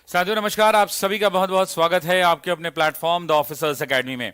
साथियों नमस्कार, आप सभी का बहुत बहुत स्वागत है आपके अपने प्लेटफॉर्म द ऑफिसर्स एकेडमी में।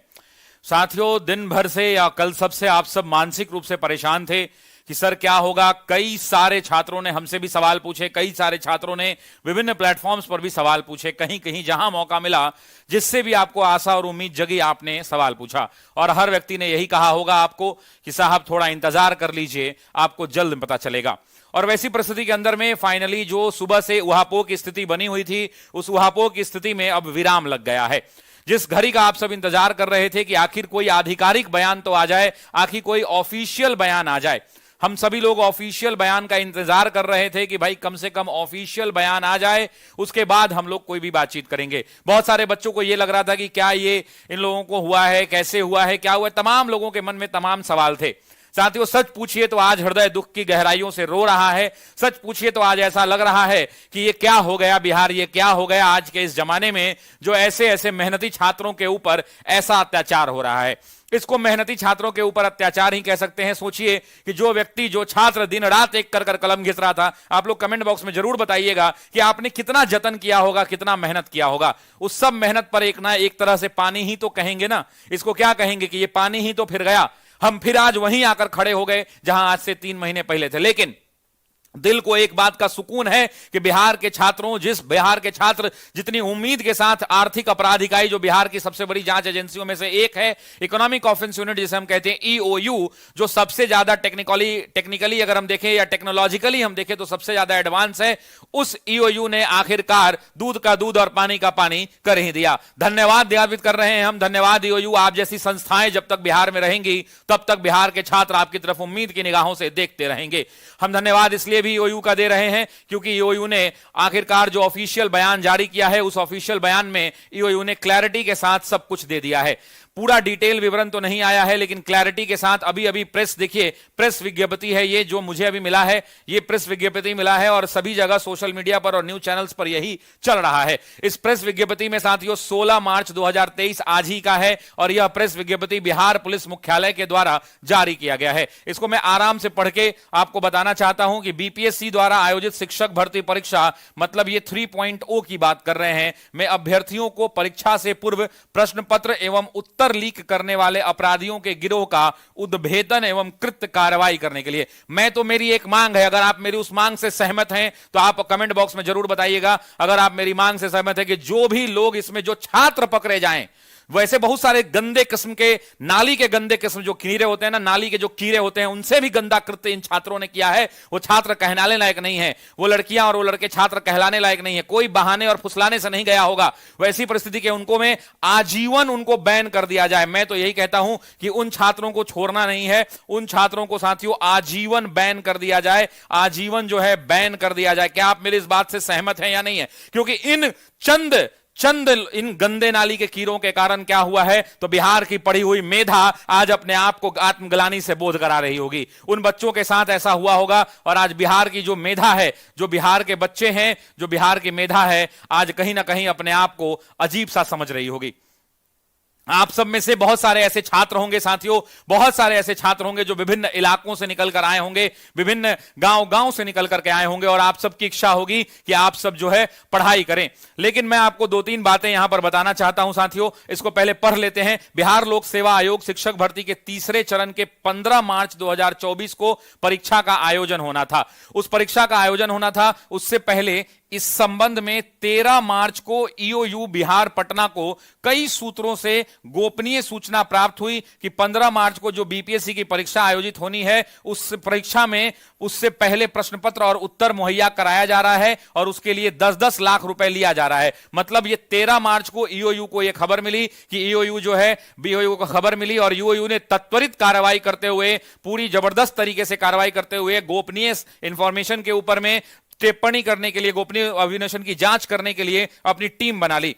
साथियों, दिन भर से या कल सबसे आप सब मानसिक रूप से परेशान थे कि सर क्या होगा। कई सारे छात्रों ने हमसे भी सवाल पूछे, कई सारे छात्रों ने विभिन्न प्लेटफॉर्म्स पर भी सवाल पूछे, कहीं कहीं जहां मौका मिला जिससे भी आपको आशा और उम्मीद जगी आपने सवाल पूछा। और हर व्यक्ति ने यही कहा होगा आपको कि साहब थोड़ा इंतजार कर लीजिए, आपको जल्द पता चलेगा। और वैसी परिस्थिति के अंदर में फाइनली जो सुबह से उहापोह की स्थिति बनी हुई थी, उस उहापोह की स्थिति में अब विराम लग गया है। जिस घड़ी का आप सब इंतजार कर रहे थे कि आखिर कोई आधिकारिक बयान तो आ जाए, आखिर कोई ऑफिशियल बयान आ जाए, हम सभी लोग ऑफिशियल बयान का इंतजार कर रहे थे कि भाई कम से कम ऑफिशियल बयान आ जाए, उसके बाद हम लोग कोई भी बातचीत करेंगे। बहुत सारे बच्चों को यह लग रहा था कि क्या ये इन लोगों को हुआ है, कैसे हुआ है, क्या हुआ है। तमाम लोगों के मन में तमाम सवाल थे। साथियों, सच पूछिए तो आज हृदय दुख की गहराइयों से रो रहा है। सच पूछिए तो आज ऐसा लग रहा है कि ये क्या हो गया बिहार, ये क्या हो गया आज के इस जमाने में जो ऐसे ऐसे मेहनती छात्रों के ऊपर ऐसा अत्याचार हो रहा है। इसको मेहनती छात्रों के ऊपर अत्याचार ही कह सकते हैं। सोचिए कि जो व्यक्ति, जो छात्र दिन रात एक कर कलम घिस रहा था, आप लोग कमेंट बॉक्स में जरूर बताइएगा कि आपने कितना जतन किया होगा, कितना मेहनत किया होगा। उस सब मेहनत पर एक ना एक तरह से पानी ही तो कहेंगे ना, इसको क्या कहेंगे कि ये पानी ही तो फिर गया। हम फिर आज वहीं आकर खड़े हो गए जहां आज से 3 महीने पहले थे। लेकिन दिल को एक बात का सुकून है कि बिहार के छात्रों, बिहार के छात्र जितनी उम्मीद के साथ आर्थिक अपराध इकाई, जो बिहार की सबसे बड़ी जांच एजेंसियों में से एक है, इकोनॉमिक ऑफेंस यूनिट जिसे हम कहते हैं ईओयू, जो सबसे ज्यादा टेक्निकली अगर हम देखें या टेक्नोलॉजिकली हम देखें तो सबसे ज्यादा एडवांस है, उस ईओयू ने आखिरकार दूध का दूध और पानी का पानी कर ही दिया। धन्यवाद ज्ञापित कर रहे हैं हम। धन्यवाद ईओयू। आप जैसी संस्थाएं जब तक बिहार में रहेंगी तब तक बिहार के छात्र आपकी तरफ उम्मीद की निगाहों से देखते रहेंगे। हम धन्यवाद इसलिए भी ईओयू का दे रहे हैं क्योंकि ईओयू ने आखिरकार जो ऑफिशियल बयान जारी किया है, उस ऑफिशियल बयान में ईओयू ने क्लैरिटी के साथ सब कुछ दे दिया है। पूरा डिटेल विवरण तो नहीं आया है, लेकिन क्लैरिटी के साथ अभी अभी प्रेस, देखिए प्रेस विज्ञप्ति है ये जो मुझे अभी मिला है, ये प्रेस विज्ञप्ति मिला है और सभी जगह सोशल मीडिया पर और न्यूज चैनल्स पर यही चल रहा है। इस प्रेस विज्ञप्ति में साथियों 16 मार्च 2023 आज ही का है और यह प्रेस विज्ञप्ति बिहार पुलिस मुख्यालय के द्वारा जारी किया गया है। इसको मैं आराम से पढ़ के आपको बताना चाहता हूं कि बीपीएससी द्वारा आयोजित शिक्षक भर्ती परीक्षा, मतलब ये 3.0 की बात कर रहे हैं, में अभ्यर्थियों को परीक्षा से पूर्व प्रश्न पत्र एवं उत्तर लीक करने वाले अपराधियों के गिरोह का उद्भेदन एवं कृत्य कार्रवाई करने के लिए, मेरी एक मांग है। अगर आप मेरी उस मांग से सहमत हैं तो आप कमेंट बॉक्स में जरूर बताइएगा। अगर आप मेरी मांग से सहमत है कि जो भी लोग इसमें, जो छात्र पकड़े जाएं, वैसे बहुत सारे गंदे किस्म के, नाली के गंदे किस्म जो कीड़े होते हैं ना, नाली के जो कीड़े होते हैं, उनसे भी गंदा कृत्य इन छात्रों ने किया है। वो छात्र कहलाने लायक नहीं है, वो लड़कियां और वो लड़के छात्र कहलाने लायक नहीं है। कोई बहाने और फुसलाने से नहीं गया होगा। वैसी परिस्थिति के उनको में आजीवन उनको बैन कर दिया जाए। मैं तो यही कहता हूं कि उन छात्रों को छोड़ना नहीं है, उन छात्रों को साथियों आजीवन बैन कर दिया जाए, आजीवन जो है बैन कर दिया जाए। क्या आप मेरी इस बात से सहमत हैं या नहीं है? क्योंकि इन चंद इन गंदे नाली के कीड़ों के कारण क्या हुआ है, तो बिहार की पढ़ी हुई मेधा आज अपने आप को आत्मग्लानि से बोध करा रही होगी। उन बच्चों के साथ ऐसा हुआ होगा और आज बिहार की जो मेधा है, जो बिहार के बच्चे हैं, जो बिहार की मेधा है, आज कहीं ना कहीं अपने आप को अजीब सा समझ रही होगी। आप सब में से बहुत सारे ऐसे छात्र होंगे साथियों, बहुत सारे ऐसे छात्र होंगे जो विभिन्न इलाकों से निकल कर आए होंगे, विभिन्न गांव से निकल करके आए होंगे और आप सबकी इच्छा होगी कि आप सब जो है पढ़ाई करें। लेकिन मैं आपको 2-3 बातें यहां पर बताना चाहता हूं साथियों। इसको पहले पढ़ लेते हैं। बिहार लोक सेवा आयोग शिक्षक भर्ती के तीसरे चरण के 15 मार्च 2024 को परीक्षा का आयोजन होना था। उस परीक्षा का आयोजन होना था, उससे पहले इस संबंध में 13 मार्च को ईओयू बिहार पटना को कई सूत्रों से गोपनीय सूचना प्राप्त हुई कि 15 मार्च को जो बीपीएससी की परीक्षा आयोजित होनी है, उस परीक्षा में उससे पहले प्रश्न पत्र और उत्तर मुहैया कराया जा रहा है और उसके लिए 10-10 लाख रुपए लिया जा रहा है। मतलब ये 13 मार्च को ईओयू को यह खबर मिली कि ईओयू जो है, बीओयू को खबर मिली और ईओयू ने तत्वरित कार्रवाई करते हुए, पूरी जबरदस्त तरीके से कार्रवाई करते हुए गोपनीय इंफॉर्मेशन के ऊपर में टिप्पणी करने के लिए, गोपनीय अभिनशन की जांच करने के लिए अपनी टीम बना ली।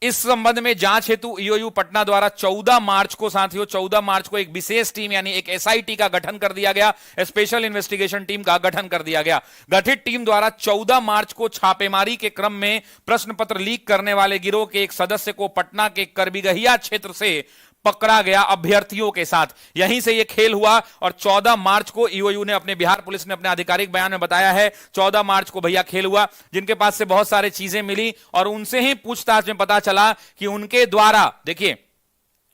इस संबंध में जांच हेतु ईओयू पटना द्वारा 14 मार्च को साथियों 14 मार्च को एक विशेष टीम यानी एक एसआईटी का गठन कर दिया गया, स्पेशल इन्वेस्टिगेशन टीम का गठन कर दिया गया। गठित टीम द्वारा 14 मार्च को छापेमारी के क्रम में प्रश्न पत्र लीक करने वाले गिरोह के एक सदस्य को पटना के करबिगहिया क्षेत्र से पकड़ा गया अभ्यर्थियों के साथ। यहीं से यह खेल हुआ और 14 मार्च को ईओयू ने, अपने बिहार पुलिस ने अपने आधिकारिक बयान में बताया है, 14 मार्च को भैया खेल हुआ, जिनके पास से बहुत सारी चीजें मिली और उनसे ही पूछताछ में पता चला कि उनके द्वारा, देखिए,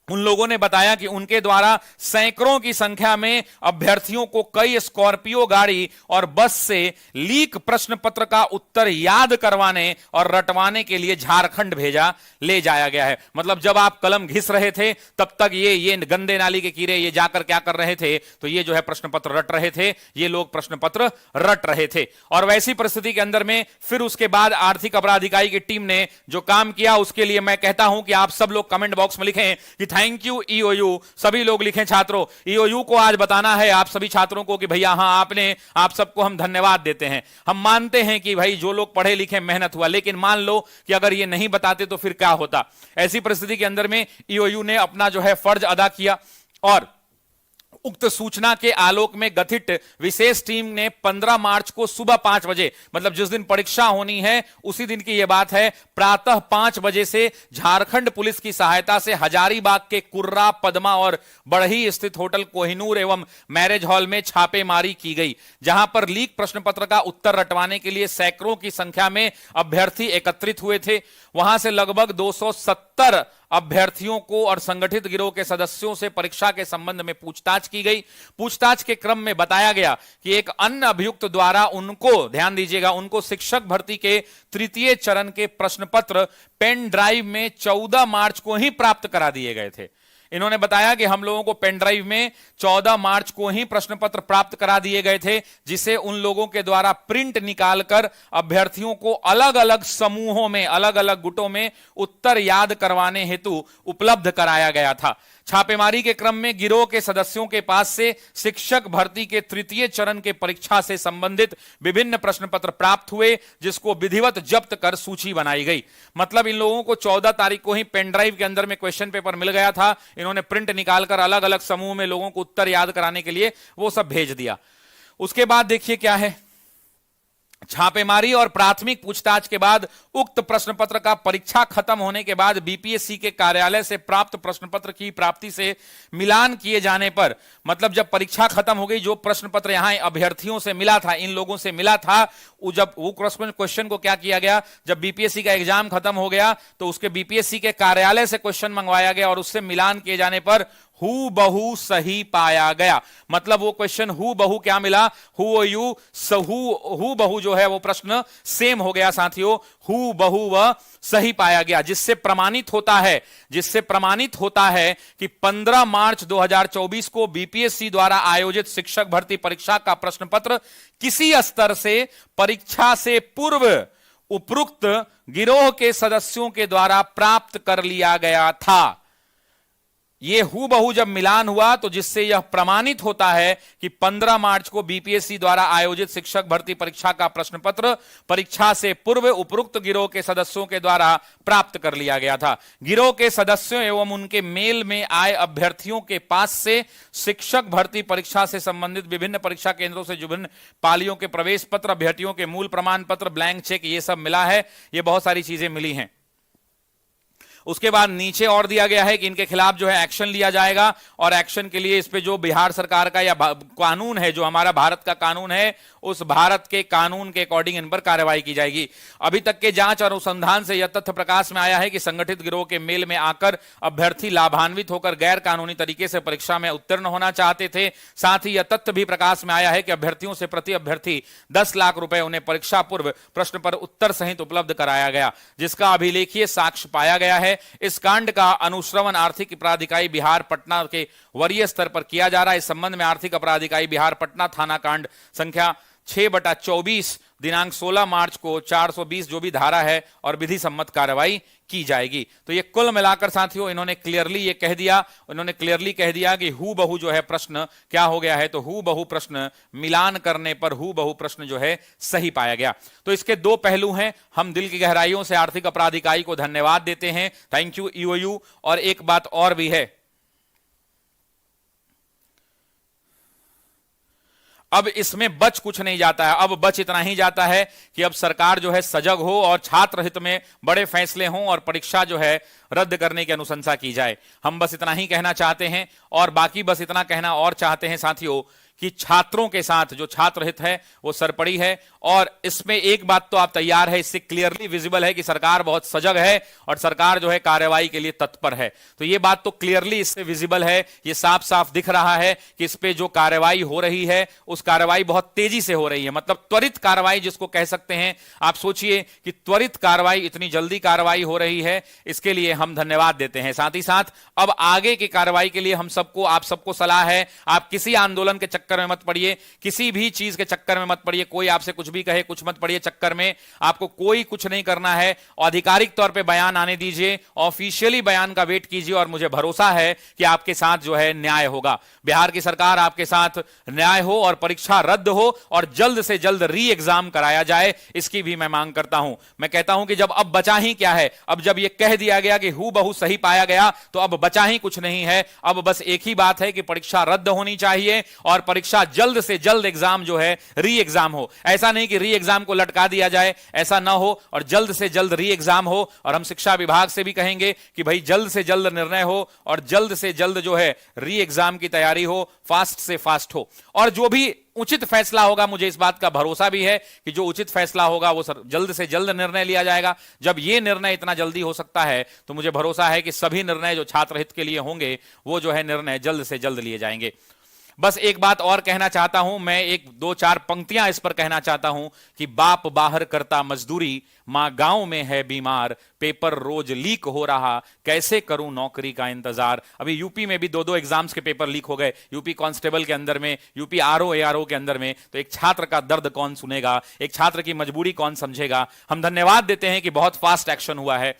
उन लोगों ने बताया कि उनके द्वारा सैकड़ों की संख्या में अभ्यर्थियों को कई स्कॉर्पियो गाड़ी और बस से लीक प्रश्न पत्र का उत्तर याद करवाने और रटवाने के लिए झारखंड ले जाया गया है। मतलब जब आप कलम घिस रहे थे तब तक ये गंदे नाली के कीड़े ये जाकर क्या कर रहे थे, तो ये जो है प्रश्न पत्र रट रहे थे, ये लोग प्रश्न पत्र रट रहे थे। और वैसी परिस्थिति के अंदर में फिर उसके बाद आर्थिक अपराध इकाई की टीम ने जो काम किया, उसके लिए मैं कहता हूं कि आप सब लोग कमेंट बॉक्स में लिखें कि थैंक यू ईओयू। सभी लोग लिखें छात्रों, ईओयू को आज बताना है आप सभी छात्रों को कि भैया हां, आप सबको हम धन्यवाद देते हैं। हम मानते हैं कि भाई जो लोग पढ़े लिखे मेहनत हुआ, लेकिन मान लो कि अगर ये नहीं बताते तो फिर क्या होता। ऐसी परिस्थिति के अंदर में ईओयू ने अपना जो है फर्ज अदा किया और उक्त सूचना के आलोक में गठित विशेष टीम ने 15 मार्च को सुबह 5 बजे, मतलब जिस दिन परीक्षा होनी है उसी दिन की यह बात है, प्रातः 5 बजे से झारखंड पुलिस की सहायता से हजारीबाग के कुर्रा, पद्मा और बढ़ही स्थित होटल कोहिनूर एवं मैरिज हॉल में छापेमारी की गई, जहां पर लीक प्रश्न पत्र का उत्तर रटवाने के लिए सैकड़ों की संख्या में अभ्यर्थी एकत्रित हुए थे। वहां से लगभग 270 अभ्यर्थियों को और संगठित गिरोह के सदस्यों से परीक्षा के संबंध में पूछताछ की गई। पूछताछ के क्रम में बताया गया कि एक अन्य अभियुक्त द्वारा उनको, ध्यान दीजिएगा, उनको शिक्षक भर्ती के तृतीय चरण के प्रश्न पत्र पेन ड्राइव में 14 मार्च को ही प्राप्त करा दिए गए थे। इन्होंने बताया कि हम लोगों को पेन ड्राइव में 14 मार्च को ही प्रश्न पत्र प्राप्त करा दिए गए थे, जिसे उन लोगों के द्वारा प्रिंट निकालकर अभ्यर्थियों को अलग अलग समूहों में, अलग अलग गुटों में उत्तर याद करवाने हेतु उपलब्ध कराया गया था। छापेमारी के क्रम में गिरोह के सदस्यों के पास से शिक्षक भर्ती के तृतीय चरण के परीक्षा से संबंधित विभिन्न प्रश्न पत्र प्राप्त हुए, जिसको विधिवत जब्त कर सूची बनाई गई। मतलब इन लोगों को 14 तारीख को ही पेन ड्राइव के अंदर में क्वेश्चन पेपर मिल गया था, इन्होंने प्रिंट निकालकर अलग अलग समूह में लोगों को उत्तर याद कराने के लिए वो सब भेज दिया। उसके बाद देखिए क्या है, छापेमारी और प्राथमिक पूछताछ के बाद उक्त प्रश्न पत्र का परीक्षा खत्म होने के बाद बीपीएससी के कार्यालय से प्राप्त प्रश्न पत्र की प्राप्ति से मिलान किए जाने पर, मतलब जब परीक्षा खत्म हो गई, जो प्रश्न पत्र यहां अभ्यर्थियों से मिला था, इन लोगों से मिला था, जब वो क्वेश्चन को क्या किया गया, जब बीपीएससी का एग्जाम खत्म हो गया तो उसके बीपीएससी के कार्यालय से क्वेश्चन मंगवाया गया और उससे मिलान किए जाने पर हु बहु सही पाया गया। मतलब वो क्वेश्चन हु बहु क्या मिला, हु बहु जो है वो प्रश्न सेम हो गया साथियों, हु बहु वह सही पाया गया, जिससे प्रमाणित होता है कि 15 मार्च 2024 को बीपीएससी द्वारा आयोजित शिक्षक भर्ती परीक्षा का प्रश्न पत्र किसी स्तर से परीक्षा से पूर्व उपरोक्त गिरोह के सदस्यों के द्वारा प्राप्त कर लिया गया था। यह हूबहू जब मिलान हुआ तो जिससे यह प्रमाणित होता है कि 15 मार्च को बीपीएससी द्वारा आयोजित शिक्षक भर्ती परीक्षा का प्रश्न पत्र परीक्षा से पूर्व उपरोक्त गिरोह के सदस्यों के द्वारा प्राप्त कर लिया गया था। गिरोह के सदस्यों एवं उनके मेल में आए अभ्यर्थियों के पास से शिक्षक भर्ती परीक्षा से संबंधित विभिन्न परीक्षा केंद्रों से विभिन्न पालियों के प्रवेश पत्र, अभ्यर्थियों के मूल प्रमाण पत्र, ब्लैंक चेक, ये सब मिला है, ये बहुत सारी चीजें मिली हैं। उसके बाद नीचे और दिया गया है कि इनके खिलाफ जो है एक्शन लिया जाएगा और एक्शन के लिए इस पे जो बिहार सरकार का या कानून है, जो हमारा भारत का कानून है, उस भारत के कानून के अकॉर्डिंग इन पर कार्रवाई की जाएगी। अभी तक के जांच और अनुसंधान से यह तथ्य प्रकाश में आया है कि संगठित गिरोह के मेल में आकर अभ्यर्थी लाभान्वित होकर गैर कानूनी तरीके से परीक्षा में उत्तीर्ण होना चाहते थे। साथ ही यह तथ्य भी प्रकाश में आया है कि अभ्यर्थियों से प्रति अभ्यर्थी 10 लाख रुपए उन्हें परीक्षा पूर्व प्रश्न पर उत्तर सहित उपलब्ध कराया गया, जिसका अभिलेखीय साक्ष्य पाया गया है। इस कांड का अनुश्रवण आर्थिक अपराध इकाई बिहार पटना के वरीय स्तर पर किया जा रहा है। इस संबंध में आर्थिक अपराध इकाई बिहार पटना थाना कांड संख्या 6/24 दिनांक 16 मार्च को 420 जो भी धारा है और विधि सम्मत कार्रवाई की जाएगी। तो ये कुल मिलाकर साथियों इन्होंने क्लियरली कह दिया कि हु बहु जो है प्रश्न क्या हो गया है, तो हु बहु प्रश्न मिलान करने पर हु बहु प्रश्न जो है सही पाया गया। तो इसके दो पहलू हैं। हम दिल की गहराइयों से आर्थिक अपराध इकाई को धन्यवाद देते हैं, थैंक यू ईओयू। और एक बात और भी है, अब इसमें बच कुछ नहीं जाता है। अब बच इतना ही जाता है कि अब सरकार जो है सजग हो और छात्र हित में बड़े फैसले हों और परीक्षा जो है रद्द करने की अनुशंसा की जाए। हम बस इतना ही कहना चाहते हैं और बाकी बस इतना कहना और चाहते हैं साथियों कि छात्रों के साथ जो छात्र हित है वो सरपड़ी है। और इसमें एक बात तो आप तैयार है, इससे क्लियरली विजिबल है कि सरकार बहुत सजग है और सरकार जो है कार्रवाई के लिए तत्पर है। तो ये बात तो क्लियरली इससे विजिबल है, ये साफ साफ दिख रहा है कि इस पे जो कार्रवाई हो रही है उस कार्रवाई बहुत तेजी से हो रही है, मतलब त्वरित कार्रवाई जिसको कह सकते हैं। आप सोचिए कि त्वरित कार्रवाई, इतनी जल्दी कार्रवाई हो रही है, इसके लिए हम धन्यवाद देते हैं। साथ ही साथ अब आगे की कार्रवाई के लिए हम सबको, आप सबको सलाह है, आप किसी आंदोलन के चक्कर में मत पड़िए, किसी भी चीज के चक्कर में मत पड़िए, कोई आपसे कुछ भी कहे कुछ मत पड़िए चक्कर में, आपको कोई कुछ नहीं करना है। आधिकारिक तौर पे बयान आने दीजिए, ऑफिशियली बयान का वेट कीजिए और मुझे भरोसा है कि आपके साथ जो है न्याय होगा। बिहार की सरकार आपके साथ न्याय हो और परीक्षा रद्द हो और जल्द से जल्द री एग्जाम कराया जाए, इसकी भी मैं मांग करता हूं। मैं कहता हूं कि जब अब बचा ही क्या है, अब जब यह कह दिया गया कि हूबहू बहुत सही पाया गया तो अब बचा ही कुछ नहीं है। अब बस एक ही बात है कि परीक्षा रद्द होनी चाहिए और परीक्षा जल्द से जल्द एग्जाम जो है री एग्जाम हो। ऐसा नहीं कि री एग्जाम को लटका दिया जाए, ऐसा ना हो और जल्द से जल्द री एग्जाम हो। और हम शिक्षा विभाग से भी कहेंगे कि भाई जल्द से जल्द निर्णय हो और जल्द से जल्द जो है री एग्जाम की तैयारी हो, फास्ट से फास्ट हो। और जो भी उचित फैसला होगा, मुझे इस बात का भरोसा भी है कि जो उचित फैसला होगा वो जल्द से जल्द निर्णय लिया जाएगा। जब ये निर्णय इतना जल्दी हो सकता है तो मुझे भरोसा है कि सभी निर्णय जो छात्र हित के लिए होंगे वो जो है निर्णय जल्द से जल्द लिए जाएंगे। बस एक बात और कहना चाहता हूं मैं, एक दो चार पंक्तियां इस पर कहना चाहता हूं कि बाप बाहर करता मजदूरी, मां गांव में है बीमार, पेपर रोज लीक हो रहा, कैसे करूं नौकरी का इंतजार। अभी यूपी में भी दो दो एग्जाम्स के पेपर लीक हो गए, यूपी कांस्टेबल के अंदर में, यूपी आरओ एआरओ के अंदर में। तो एक छात्र का दर्द कौन सुनेगा, एक छात्र की मजबूरी कौन समझेगा। हम धन्यवाद देते हैं कि बहुत फास्ट एक्शन हुआ है,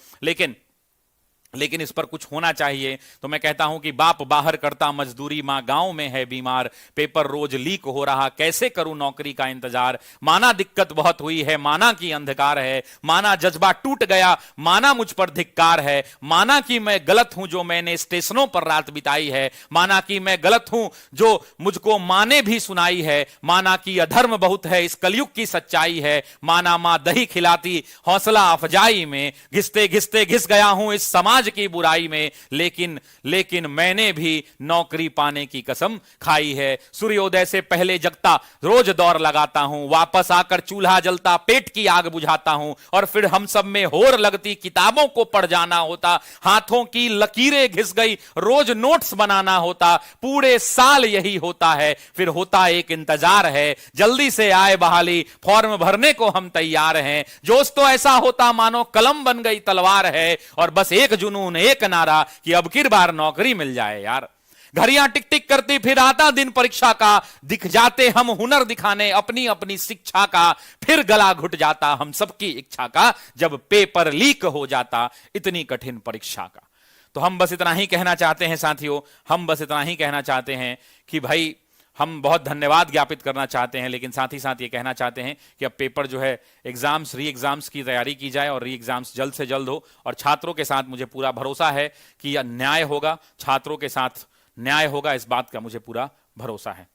लेकिन इस पर कुछ होना चाहिए। तो मैं कहता हूं कि बाप बाहर करता मजदूरी, मां गांव में है बीमार, पेपर रोज लीक हो रहा, कैसे करूं नौकरी का इंतजार। माना दिक्कत बहुत हुई है, माना कि अंधकार है, माना जज्बा टूट गया, माना मुझ पर धिक्कार है, माना कि मैं गलत हूं जो मैंने स्टेशनों पर रात बिताई है, माना कि मैं गलत हूं जो मुझको मां ने भी सुनाई है, माना कि अधर्म बहुत है इस कलयुग की सच्चाई है, माना मां दही खिलाती हौसला अफजाई में, घिसते घिसते घिस गया हूं इस समाज की बुराई में, लेकिन मैंने भी नौकरी पाने की कसम खाई है। सूर्योदय से पहले जगता रोज दौड़ लगाता हूं, वापस आकर चूल्हा जलता पेट की आग बुझाता हूं, और फिर हम सब में होर लगती किताबों को पढ़ जाना होता, हाथों की लकीरें घिस गई रोज नोट्स बनाना होता, पूरे साल यही होता है, फिर होता एक इंतजार है, जल्दी से आए बहाली, फॉर्म भरने को हम तैयार हैं। जोश तो ऐसा होता मानो कलम बन गई तलवार है, और बस एक जुनून एक नारा कि अब की बार नौकरी मिल जाए यार। घड़ियां टिक टिक करती, फिर आता दिन परीक्षा का, दिख जाते हम हुनर दिखाने अपनी अपनी शिक्षा का, फिर गला घुट जाता हम सबकी इच्छा का, जब पेपर लीक हो जाता इतनी कठिन परीक्षा का। तो हम बस इतना ही कहना चाहते हैं साथियों, हम बस इतना ही कहना चाहते हैं कि भाई हम बहुत धन्यवाद ज्ञापित करना चाहते हैं, लेकिन साथ ही साथ ये कहना चाहते हैं कि अब पेपर जो है एग्जाम्स, री एग्जाम्स की तैयारी की जाए और री एग्जाम्स जल्द से जल्द हो। और छात्रों के साथ मुझे पूरा भरोसा है कि यह न्याय होगा, छात्रों के साथ न्याय होगा, इस बात का मुझे पूरा भरोसा है।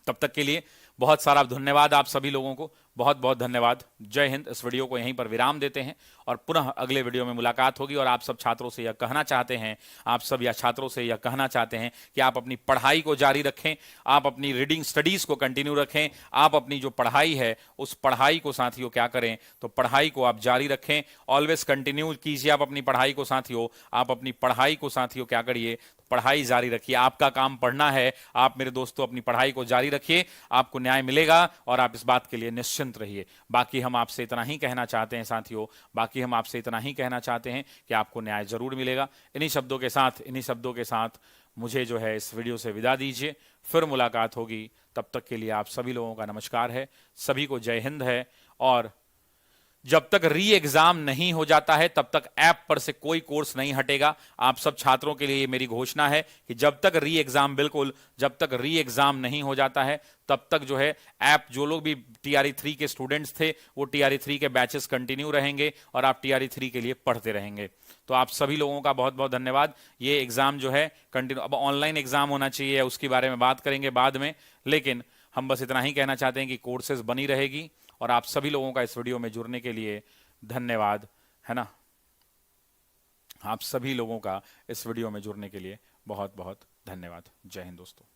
तब तक के लिए बहुत सारा धन्यवाद आप सभी लोगों को, बहुत बहुत धन्यवाद। जय हिंद। इस वीडियो को यहीं पर विराम देते हैं और पुनः अगले वीडियो में मुलाकात होगी। और आप सब छात्रों से यह कहना चाहते हैं, आप सब या छात्रों से यह कहना चाहते हैं कि आप अपनी पढ़ाई को जारी रखें, आप अपनी रीडिंग स्टडीज को कंटिन्यू रखें, आप अपनी जो पढ़ाई है उस पढ़ाई को साथियों क्या करें, तो पढ़ाई को आप जारी रखें, ऑलवेज कंटिन्यू कीजिए आप अपनी पढ़ाई को साथियों, आप अपनी पढ़ाई को साथियों क्या करिए, पढ़ाई जारी रखिए। आपका काम पढ़ना है, आप मेरे दोस्तों अपनी पढ़ाई को जारी रखिए, आपको न्याय मिलेगा और आप इस बात के लिए निश्चिंत रहिए। बाकी हम आपसे इतना ही कहना चाहते हैं साथियों, बाकी हम आपसे इतना ही कहना चाहते हैं कि आपको न्याय जरूर मिलेगा। इन्हीं शब्दों के साथ मुझे जो है इस वीडियो से विदा दीजिए, फिर मुलाकात होगी। तब तक के लिए आप सभी लोगों का नमस्कार है, सभी को जय हिंद है। और जब तक री एग्जाम नहीं हो जाता है तब तक ऐप पर से कोई कोर्स नहीं हटेगा। आप सब छात्रों के लिए मेरी घोषणा है कि जब तक री एग्जाम, बिल्कुल जब तक री एग्जाम नहीं हो जाता है तब तक जो है ऐप, जो लोग भी टीआरई 3 के स्टूडेंट्स थे वो टीआरई 3 के बैचेस कंटिन्यू रहेंगे और आप टीआरई 3 के लिए पढ़ते रहेंगे। तो आप सभी लोगों का बहुत बहुत धन्यवाद। ये एग्जाम जो है कंटिन्यू, अब ऑनलाइन एग्जाम होना चाहिए उसके बारे में बात करेंगे बाद में, लेकिन हम बस इतना ही कहना चाहते हैं कि कोर्सेज बनी रहेगी, और आप सभी लोगों का इस वीडियो में जुड़ने के लिए धन्यवाद, है ना। आप सभी लोगों का इस वीडियो में जुड़ने के लिए बहुत बहुत धन्यवाद। जय हिंद दोस्तों।